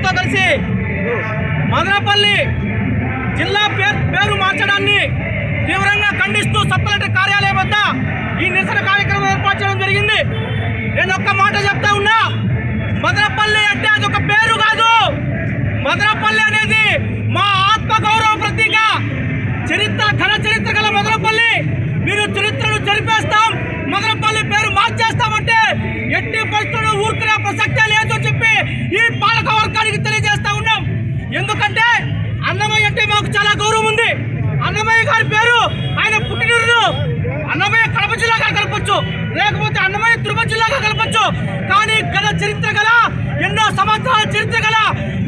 నాయకులతో కలిసి మదనపల్లి జిల్లా పేరు మార్చడాన్ని తీవ్రంగా ఖండిస్తూ సబ్ కలెక్టర్ కార్యాలయం వద్ద ఈ నిరసన కార్యక్రమం ఏర్పాటు చేయడం జరిగింది. నేను ఒక్క మాట చెప్తా ఉన్నా, మదనపల్లి అంటే అదొక పేరు కాదు. మదనపల్లి అనేది మా ఆత్మగౌరవ ప్రతీక. ఘన చరిత్ర గల మదనపల్లి. మీరు చరిత్రను జరిపేస్తాం, మదనపల్లి పేరు మార్చేస్తామంటే ఎట్టి పరిస్థితుల్లో ఊరుకునే ప్రసక్తే లేదు అని చెప్పి ఈ పాలక వర్గానికి తెలియజేస్తా ఉన్నాం. ఎందుకంటే అన్నమయ్య అంటే మాకు చాలా గౌరవం ఉంది. అన్నమయ్య గారి పేరు ఆయన పుట్టినూరు. అన్నమయ్య కడప జిల్లాగా కలపచ్చు, లేకపోతే అన్నమయ్య తిరుపతి జిల్లాగా కలపచ్చు. కానీ గల చరిత్ర గల ఎన్నో సంవత్సరాల చరిత్ర గల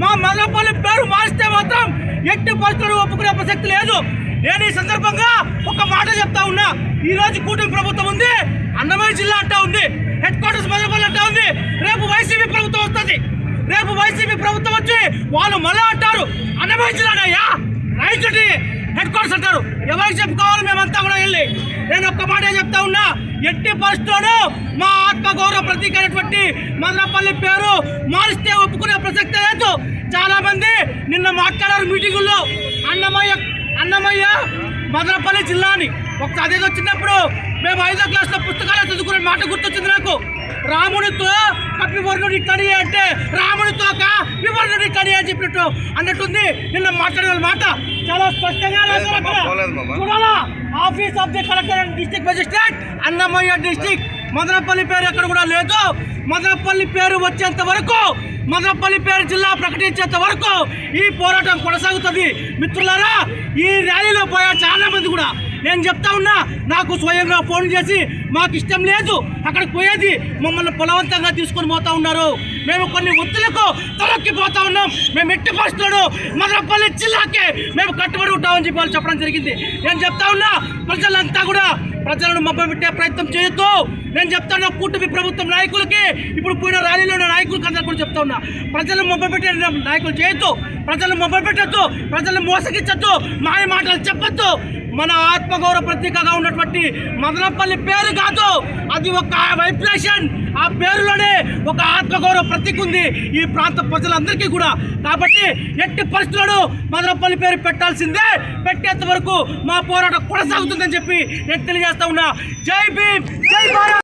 మా మదనపల్లి పేరు మారిస్తే మాత్రం ఎట్టి పరిస్థితులు ఒప్పుకునే ప్రసక్తి లేదు. నేను ఈ సందర్భంగా ఒక మాట చెప్తా ఉన్నా. ఈ రోజు కూటమి ప్రభుత్వం ఉంది, అన్నమయ్య జిల్లా అంటా ఉంది, హెడ్ క్వార్టర్స్ మదనపల్లి అంటా ఉంది. రేపు వైసీపీ ప్రభుత్వం వస్తుంది. రేపు వైసీపీ ప్రభుత్వం వచ్చి వాళ్ళు మళ్ళా అంటారు అన్నమయ్య జిల్లానయ్యా, రైతుడి హెడ్ క్వార్టర్స్ అంటారు. ఎవరికి చెప్పుకోవాలి? మేమంతా కూడా వెళ్ళి నేను ఒక్క మాట చెప్తా ఉన్నా, ఎట్టి పరిస్థితుల్లో మా ఆత్మగౌరవ ప్రతీక అయినటువంటి మదనపల్లి పేరు మారిస్తే ఒప్పుకునే ప్రసక్తి లేదు. చాలా మంది నిన్న మాట్లాడారు మీటింగుల్లో, అన్నమయ్య మదనపల్లి జిల్లా అని. ఒకసారి అదేదో చిన్నప్పుడు మేము 5వ క్లాస్లో పుస్తకాలు చదువుకునే మాట గుర్తొచ్చింది నాకు. రాముడితో కపివర్ణుడి కడి అంటే రాముడితో వివర్ణుడి కడి అని చెప్పినట్టు అన్నట్టుంది నిన్న మాట్లాడే మాట. చాలా స్పష్టంగా చూడాలా, office of the collector and district magistrate, Annamayya district. Madanapalle పేరు ఎక్కడ కూడా లేదు. మదనపల్లి పేరు వచ్చేంత వరకు, మదనపల్లి పేరు జిల్లా ప్రకటించేంత వరకు ఈ పోరాటం కొనసాగుతుంది. మిత్రులారా, ఈ ర్యాలీలో పోయే చాలా మంది కూడా నేను చెప్తా ఉన్నా, నాకు స్వయంగా ఫోన్ చేసి మాకు ఇష్టం లేదు అక్కడికి పోయేది, మమ్మల్ని బలవంతంగా తీసుకొని పోతా ఉన్నారు, మేము కొన్ని ఒత్తులకు తలొక్కిపోతా ఉన్నాం, మేము ఎట్టి పరిస్థితుల్లో మదనపల్లి జిల్లాకే మేము కట్టుబడి ఉంటామని చెప్పి వాళ్ళు చెప్పడం జరిగింది. నేను చెప్తా ఉన్నా, ప్రజలంతా కూడా ప్రజలను మభ్యపెట్టే ప్రయత్నం చేయొద్దు. నేను చెప్తాను కూటమి ప్రభుత్వం నాయకులకి, ఇప్పుడు పోయిన ర్యాలీలో ఉన్న నాయకులకి అందరూ కూడా చెప్తా ఉన్నా, ప్రజలను మభ్యపెట్టే నాయకులు చేయొద్దు, ప్రజలను మభ్యపెట్టద్దు, ప్రజలను మోసగించద్దు, మాయ మాటలు చెప్పొద్దు. మన ఆత్మగౌరవ ప్రతీకగా ఉన్నటువంటి మదనపల్లి పేరు కాదు, అది ఒక వైబ్రేషన్. ఆ పేరులోనే ఒక ఆత్మగౌరవ ప్రతీక ఉంది ఈ ప్రాంత ప్రజలందరికీ కూడా. కాబట్టి ఎట్టి పరిస్థితుల్లో మదనపల్లి పేరు పెట్టాల్సిందే, పెట్టేంత వరకు మా పోరాటం కొనసాగుతుందని చెప్పి నేను తెలియజేస్తా ఉన్నా. జై భీమ్, జై భారత్.